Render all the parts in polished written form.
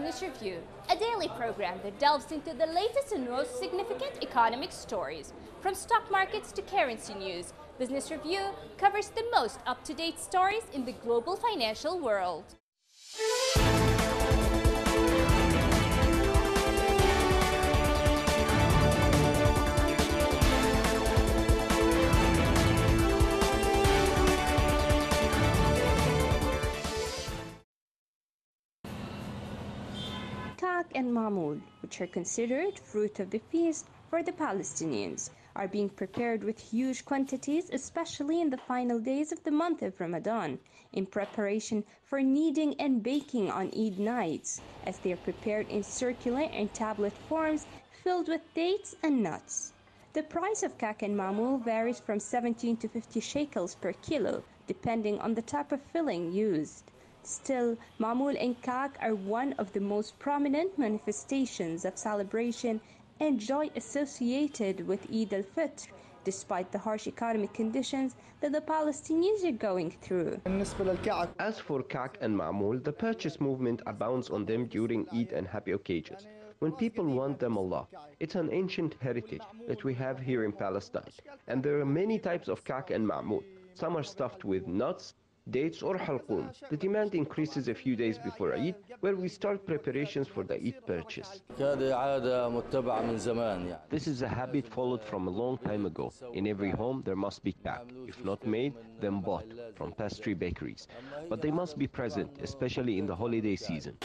Business Review, a daily program that delves into the latest and most significant economic stories. From stock markets to currency news, Business Review covers the most up-to-date stories in the global financial world. Kak and Mamoul, which are considered fruit of the feast for the Palestinians, are being prepared with huge quantities, especially in the final days of the month of Ramadan, in preparation for kneading and baking on Eid nights, as they are prepared in circular and tablet forms filled with dates and nuts. The price of Kak and Mamoul varies from 17 to 50 shekels per kilo, depending on the type of filling used. Still, Mamoul and Kak are one of the most prominent manifestations of celebration and joy associated with Eid al-Fitr, despite the harsh economic conditions that the Palestinians are going through. As for Kak and Mamoul, the purchase movement abounds on them during Eid and happy occasions, when people want them a lot. It's an ancient heritage that we have here in Palestine, and there are many types of Kak and Mamoul. Some are stuffed with nuts, dates or halqum. The demand increases a few days before Eid, where we start preparations for the Eid purchase. This is a habit followed from a long time ago. In every home there must be kak. If not made, then bought from pastry bakeries. But they must be present, especially in the holiday season.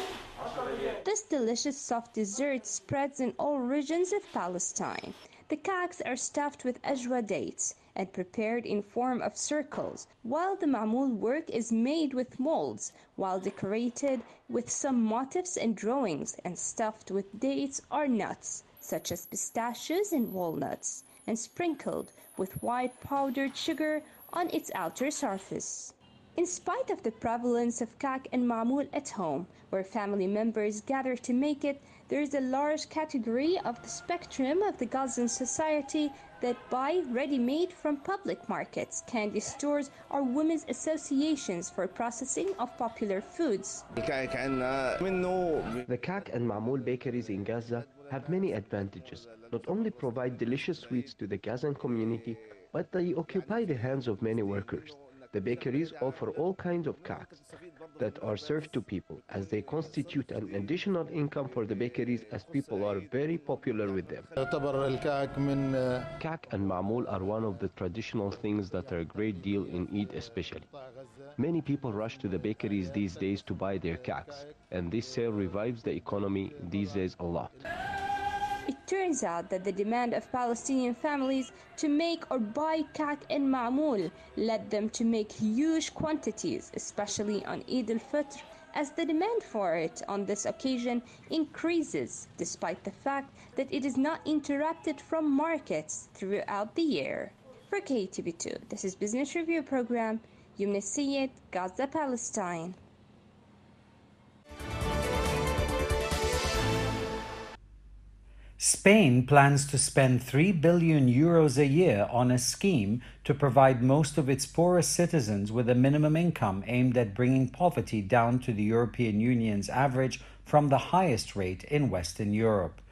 This delicious soft dessert spreads in all regions of Palestine. The kaks are stuffed with ajwa dates and prepared in form of circles, while the mamoul work is made with molds, while decorated with some motifs and drawings and stuffed with dates or nuts, such as pistachios and walnuts, and sprinkled with white powdered sugar on its outer surface. In spite of the prevalence of kak and mamoul at home, where family members gather to make it, there is a large category of the spectrum of the Gazan society that buy ready-made from public markets, candy stores, or women's associations for processing of popular foods. The kak and Mamoul bakeries in Gaza have many advantages. Not only provide delicious sweets to the Gazan community, but they occupy the hands of many workers. The bakeries offer all kinds of kaks that are served to people, as they constitute an additional income for the bakeries, as people are very popular with them. Kak and Mamoul are one of the traditional things that are a great deal in Eid especially. Many people rush to the bakeries these days to buy their kaks, and this sale revives the economy these days a lot. It turns out that the demand of Palestinian families to make or buy kak and mamoul led them to make huge quantities, especially on Eid al-Fitr, as the demand for it on this occasion increases, despite the fact that it is not interrupted from markets throughout the year. For KTV2, this is Business Review Program, Yumna Syed, Gaza, Palestine. Spain plans to spend 3 billion euros a year on a scheme to provide most of its poorest citizens with a minimum income aimed at bringing poverty down to the European Union's average from the highest rate in Western Europe.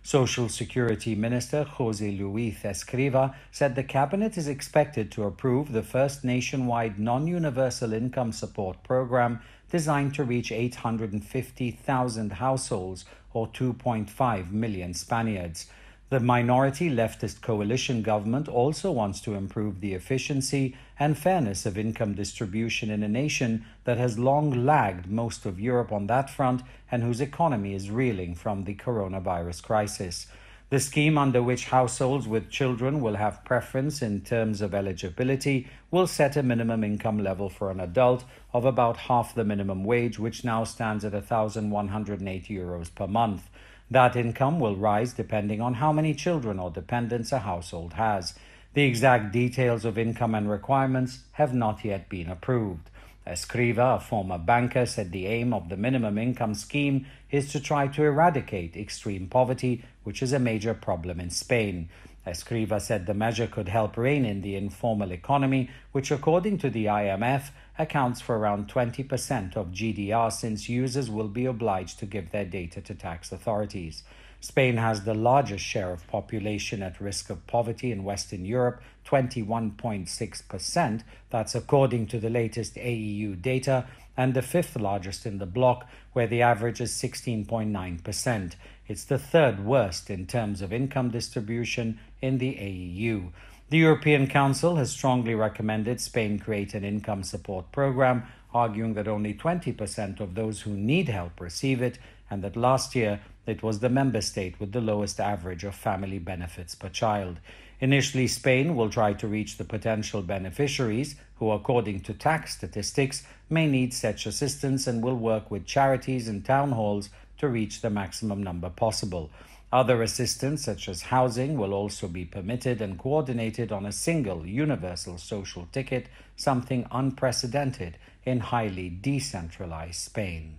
Social Security Minister José Luis Escrivá said the cabinet is expected to approve the first nationwide non-universal income support program designed to reach 850,000 households or 2.5 million Spaniards. The minority leftist coalition government also wants to improve the efficiency and fairness of income distribution in a nation that has long lagged most of Europe on that front and whose economy is reeling from the coronavirus crisis. The scheme, under which households with children will have preference in terms of eligibility, will set a minimum income level for an adult of about half the minimum wage, which now stands at €1,180 per month. That income will rise depending on how many children or dependents a household has. The exact details of income and requirements have not yet been approved. Escrivá, a former banker, said the aim of the minimum income scheme is to try to eradicate extreme poverty, which is a major problem in Spain. Escriva said the measure could help rein in the informal economy, which according to the IMF accounts for around 20% of GDR, since users will be obliged to give their data to tax authorities. Spain has the largest share of population at risk of poverty in Western Europe, 21.6%. That's according to the latest AEU data, and the fifth largest in the bloc, where the average is 16.9%. It's the third worst in terms of income distribution in the AEU. The European Council has strongly recommended Spain create an income support program, arguing that only 20% of those who need help receive it, and that last year it was the member state with the lowest average of family benefits per child. Initially, Spain will try to reach the potential beneficiaries, who, according to tax statistics, may need such assistance, and will work with charities and town halls to reach the maximum number possible. Other assistance, such as housing, will also be permitted and coordinated on a single universal social ticket, something unprecedented in highly decentralized Spain.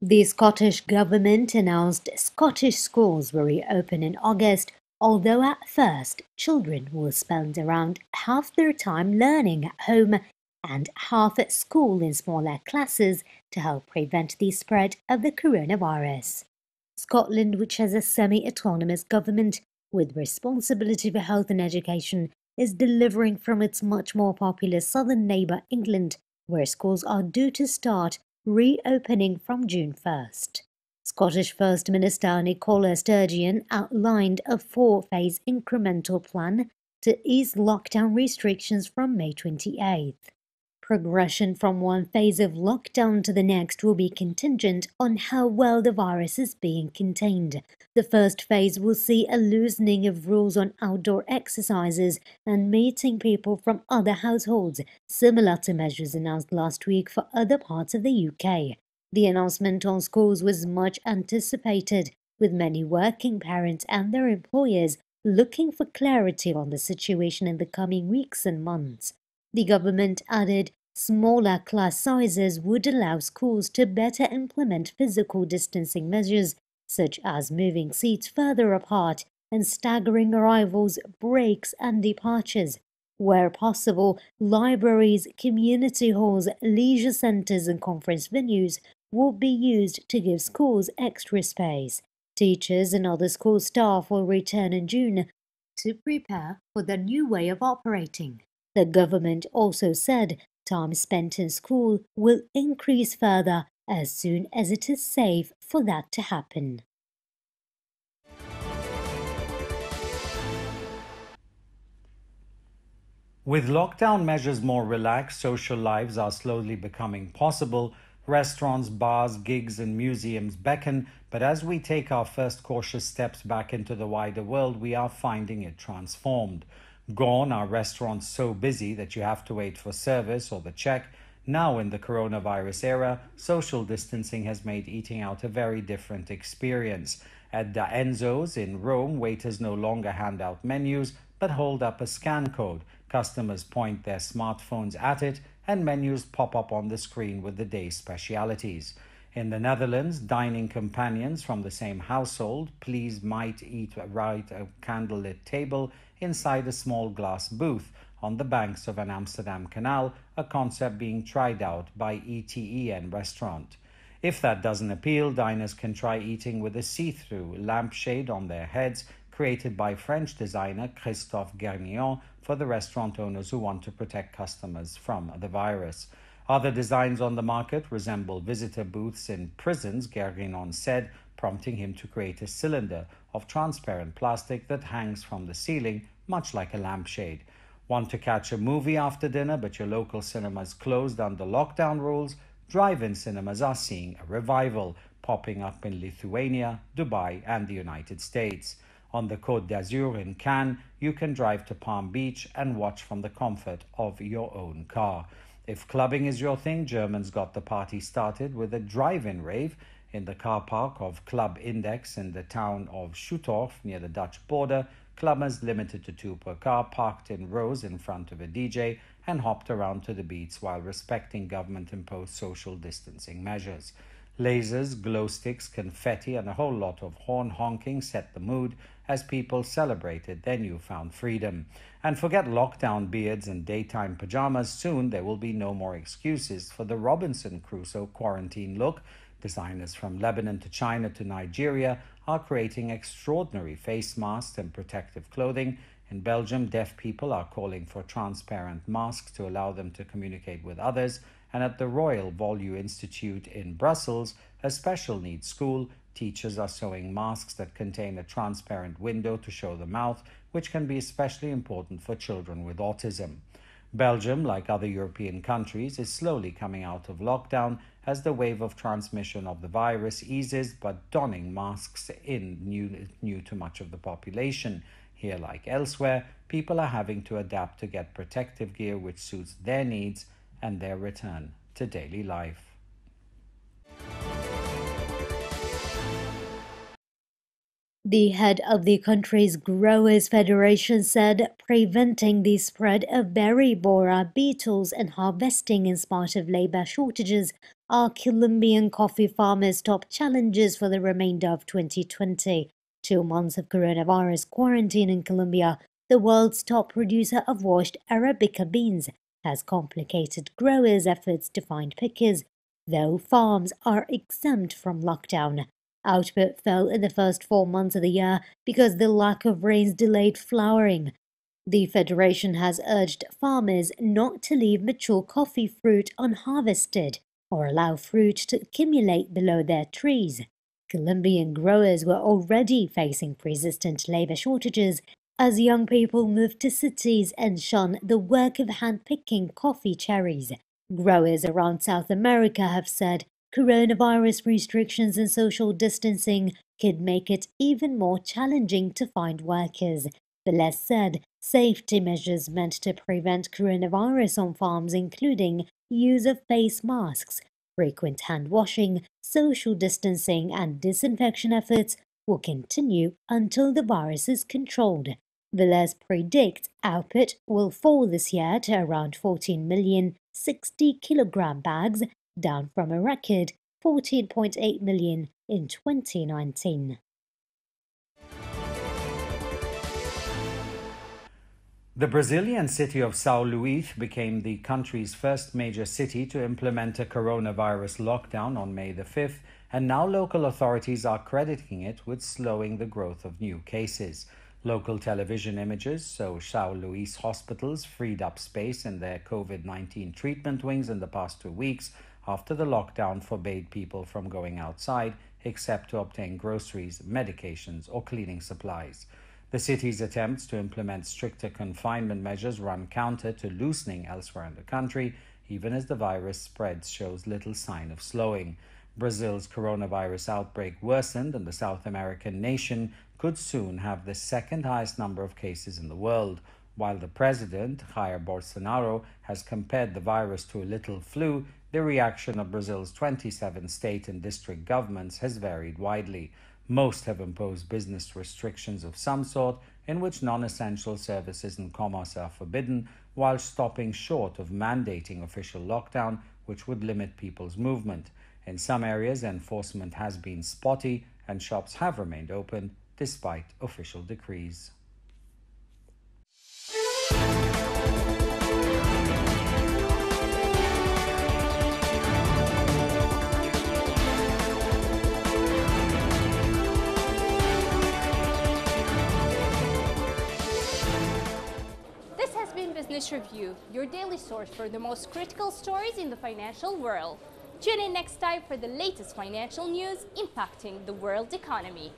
The Scottish Government announced Scottish schools will reopen in August, although at first children will spend around half their time learning at home and half at school in smaller classes to help prevent the spread of the coronavirus. Scotland, which has a semi-autonomous government with responsibility for health and education, is delivering from its much more populous southern neighbour England, where schools are due to start reopening from June 1st. Scottish First Minister Nicola Sturgeon outlined a 4-phase incremental plan to ease lockdown restrictions from May 28th. Progression from one phase of lockdown to the next will be contingent on how well the virus is being contained. The first phase will see a loosening of rules on outdoor exercises and meeting people from other households, similar to measures announced last week for other parts of the UK. The announcement on schools was much anticipated, with many working parents and their employers looking for clarity on the situation in the coming weeks and months. The government added smaller class sizes would allow schools to better implement physical distancing measures, such as moving seats further apart and staggering arrivals, breaks, and departures. Where possible, libraries, community halls, leisure centres, and conference venues will be used to give schools extra space. Teachers and other school staff will return in June to prepare for the new way of operating. The government also said time spent in school will increase further as soon as it is safe for that to happen. With lockdown measures more relaxed, social lives are slowly becoming possible. Restaurants, bars, gigs, and museums beckon, but as we take our first cautious steps back into the wider world, we are finding it transformed. Gone are restaurants so busy that you have to wait for service or the check. Now, in the coronavirus era, social distancing has made eating out a very different experience. At Da Enzo's in Rome, waiters no longer hand out menus, but hold up a scan code. Customers point their smartphones at it, and menus pop up on the screen with the day's specialities. In the Netherlands, dining companions from the same household might eat right a candlelit table inside a small glass booth on the banks of an Amsterdam canal, a concept being tried out by ETEN restaurant. If that doesn't appeal, diners can try eating with a see-through lampshade on their heads, created by French designer Christophe Guernion for the restaurant owners who want to protect customers from the virus. Other designs on the market resemble visitor booths in prisons, Guernion said, prompting him to create a cylinder of transparent plastic that hangs from the ceiling, much like a lampshade. Want to catch a movie after dinner, but your local cinema is closed under lockdown rules? Drive-in cinemas are seeing a revival, popping up in Lithuania, Dubai, and the United States. On the Côte d'Azur in Cannes, you can drive to Palm Beach and watch from the comfort of your own car. If clubbing is your thing, Germans got the party started with a drive-in rave in the car park of Club Index in the town of Schutorf near the Dutch border. Clubbers, limited to 2 per car, parked in rows in front of a DJ and hopped around to the beats while respecting government-imposed social distancing measures. Lasers, glow sticks, confetti, and a whole lot of horn honking set the mood as people celebrated their newfound freedom. And forget lockdown beards and daytime pajamas. Soon there will be no more excuses for the Robinson Crusoe quarantine look. Designers from Lebanon to China to Nigeria are creating extraordinary face masks and protective clothing. In Belgium, deaf people are calling for transparent masks to allow them to communicate with others. And at the Royal Volue Institute in Brussels, a special needs school, teachers are sewing masks that contain a transparent window to show the mouth, which can be especially important for children with autism. Belgium, like other European countries, is slowly coming out of lockdown as the wave of transmission of the virus eases, but donning masks is new to much of the population. Here, like elsewhere, people are having to adapt to get protective gear which suits their needs and their return to daily life. The head of the country's Growers Federation said preventing the spread of berry borer beetles and harvesting in spite of labor shortages are Colombian coffee farmers' top challenges for the remainder of 2020. 2 months of coronavirus quarantine in Colombia, the world's top producer of washed Arabica beans, has complicated growers' efforts to find pickers, though farms are exempt from lockdown. Output fell in the first 4 months of the year because the lack of rains delayed flowering. The Federation has urged farmers not to leave mature coffee fruit unharvested or allow fruit to accumulate below their trees. Colombian growers were already facing persistent labor shortages as young people moved to cities and shun the work of hand-picking coffee cherries. Growers around South America have said coronavirus restrictions and social distancing could make it even more challenging to find workers. Velez said safety measures meant to prevent coronavirus on farms, including use of face masks, frequent hand washing, social distancing, and disinfection efforts, will continue until the virus is controlled. Velez predicts output will fall this year to around 14 million 60-kilogram bags, down from a record 14.8 million in 2019. The Brazilian city of São Luís became the country's first major city to implement a coronavirus lockdown on May the 5th, and now local authorities are crediting it with slowing the growth of new cases. Local television images show São Luís hospitals freed up space in their COVID-19 treatment wings in the past 2 weeks after the lockdown forbade people from going outside except to obtain groceries, medications, or cleaning supplies. The city's attempts to implement stricter confinement measures run counter to loosening elsewhere in the country, even as the virus spreads shows little sign of slowing. Brazil's coronavirus outbreak worsened, and the South American nation could soon have the second highest number of cases in the world. While the president, Jair Bolsonaro, has compared the virus to a little flu, the reaction of Brazil's 27 state and district governments has varied widely. Most have imposed business restrictions of some sort, in which non-essential services and commerce are forbidden, while stopping short of mandating official lockdown, which would limit people's movement. In some areas, enforcement has been spotty, and shops have remained open despite official decrees. This has been Business Review, your daily source for the most critical stories in the financial world. Tune in next time for the latest financial news impacting the world economy.